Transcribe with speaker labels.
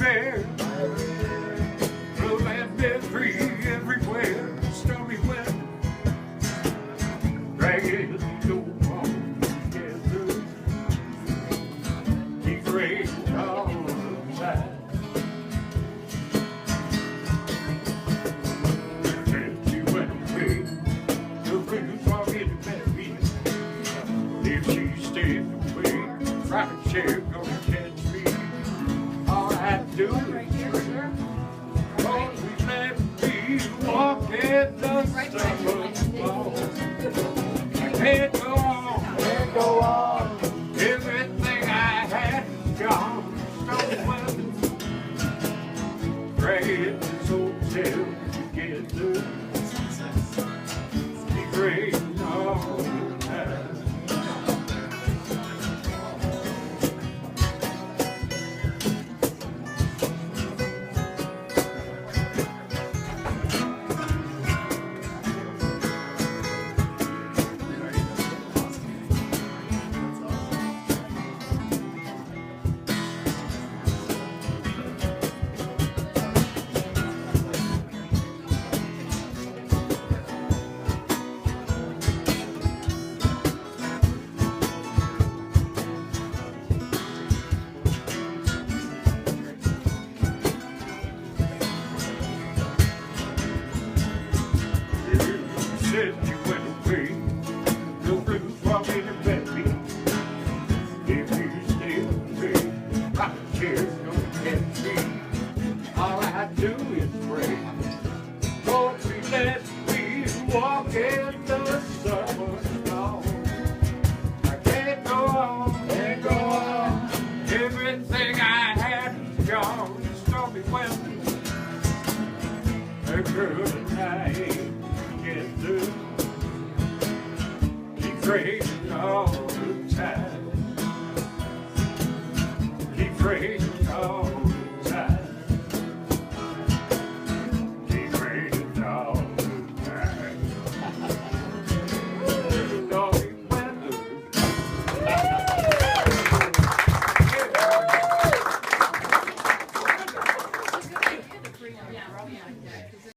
Speaker 1: fair. Love and been free everywhere. Stormy wind, dragging the on together. Keep raining all inside. Since you went away, the blues are getting heavy. If she stayed away, private share gonna catch me. All I do is pray. Lord, we let me walk in the summer fall. I can't go on,
Speaker 2: Can't go on.
Speaker 1: everything I had gone. Stormy wind, dragging this hotel together. Keep raining all the time. Said you went away, no blues walking in bed beat. If you stay away, rocking chairs gonna catch me. All I do is pray. Lord, we let me walk in the summer snow. I can't go on,
Speaker 2: Can't go on.
Speaker 1: everything I had is gone. Stormy wind, a girl and I ain't together. Keep raining